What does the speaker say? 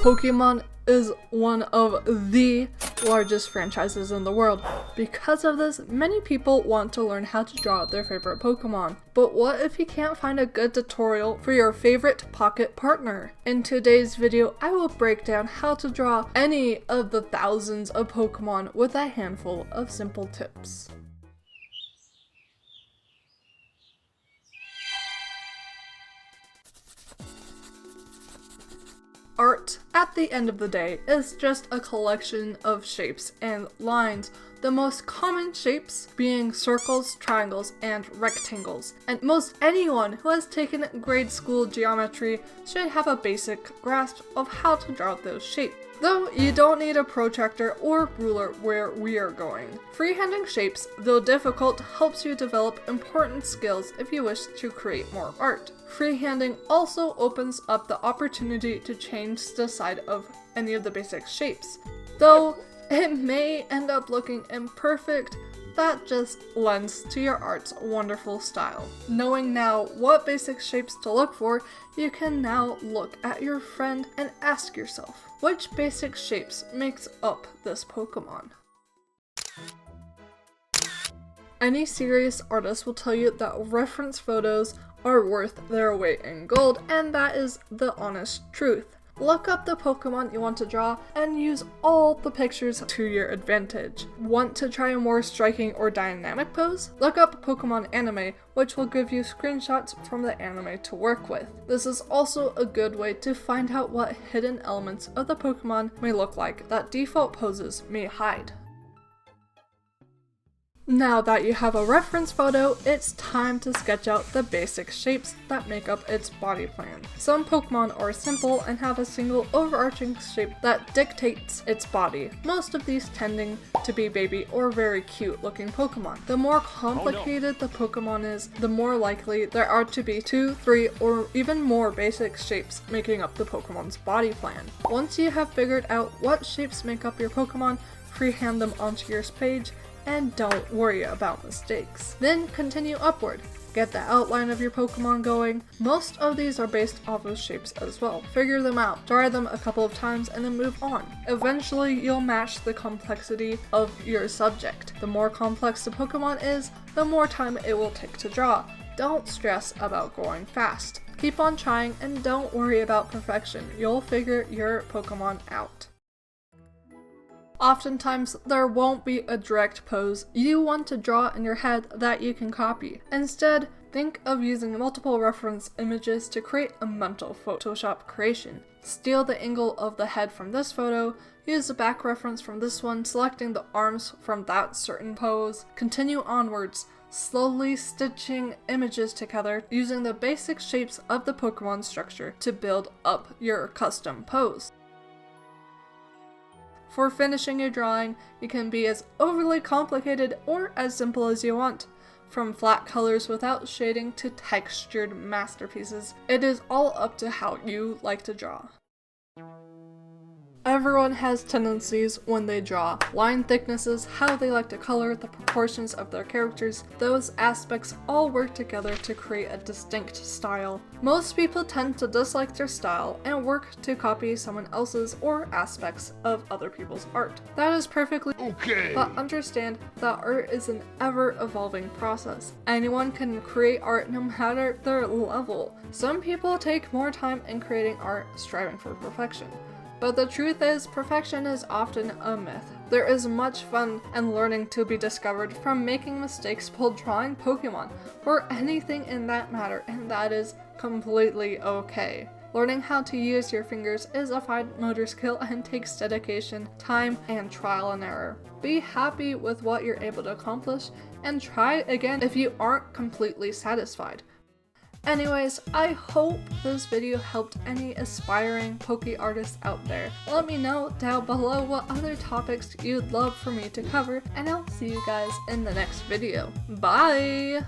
Pokemon is one of the largest franchises in the world. Because of this, many people want to learn how to draw their favorite Pokemon. But what if you can't find a good tutorial for your favorite pocket partner? In today's video, I will break down how to draw any of the thousands of Pokemon with a handful of simple tips. Art, at the end of the day, is just a collection of shapes and lines, the most common shapes being circles, triangles, and rectangles. And most anyone who has taken grade school geometry should have a basic grasp of how to draw those shapes. Though you don't need a protractor or ruler where we are going. Freehanding shapes, though difficult, helps you develop important skills if you wish to create more art. Freehanding also opens up the opportunity to change the side of any of the basic shapes. Though it may end up looking imperfect, that just lends to your art's wonderful style. Knowing now what basic shapes to look for, you can now look at your friend and ask yourself, which basic shapes makes up this Pokemon? Any serious artist will tell you that reference photos are worth their weight in gold, and that is the honest truth. Look up the Pokemon you want to draw and use all the pictures to your advantage. Want to try a more striking or dynamic pose? Look up Pokemon anime, which will give you screenshots from the anime to work with. This is also a good way to find out what hidden elements of the Pokemon may look like that default poses may hide. Now that you have a reference photo, it's time to sketch out the basic shapes that make up its body plan. Some Pokemon are simple and have a single overarching shape that dictates its body, most of these tending to be baby or very cute looking Pokemon. The more complicated the Pokemon is, the more likely there are to be 2, 3, or even more basic shapes making up the Pokemon's body plan. Once you have figured out what shapes make up your Pokemon, freehand them onto your page, and don't worry about mistakes. Then continue upward. Get the outline of your Pokemon going. Most of these are based off of shapes as well. Figure them out, try them a couple of times, and then move on. Eventually, you'll match the complexity of your subject. The more complex the Pokemon is, the more time it will take to draw. Don't stress about going fast. Keep on trying and don't worry about perfection. You'll figure your Pokemon out. Oftentimes, there won't be a direct pose you want to draw in your head that you can copy. Instead, think of using multiple reference images to create a mental Photoshop creation. Steal the angle of the head from this photo, use the back reference from this one, selecting the arms from that certain pose. Continue onwards, slowly stitching images together using the basic shapes of the Pokemon structure to build up your custom pose. For finishing your drawing, you can be as overly complicated or as simple as you want. From flat colors without shading to textured masterpieces, it is all up to how you like to draw. Everyone has tendencies when they draw. Line thicknesses, how they like to color, the proportions of their characters, those aspects all work together to create a distinct style. Most people tend to dislike their style and work to copy someone else's or aspects of other people's art. That is perfectly okay, but understand that art is an ever-evolving process. Anyone can create art no matter their level. Some people take more time in creating art, striving for perfection. But the truth is, perfection is often a myth. There is much fun and learning to be discovered from making mistakes while drawing Pokemon, or anything in that matter, and that is completely okay. Learning how to use your fingers is a fine motor skill and takes dedication, time, and trial and error. Be happy with what you're able to accomplish, and try again if you aren't completely satisfied. Anyways, I hope this video helped any aspiring Poke artists out there. Let me know down below what other topics you'd love for me to cover, and I'll see you guys in the next video. Bye!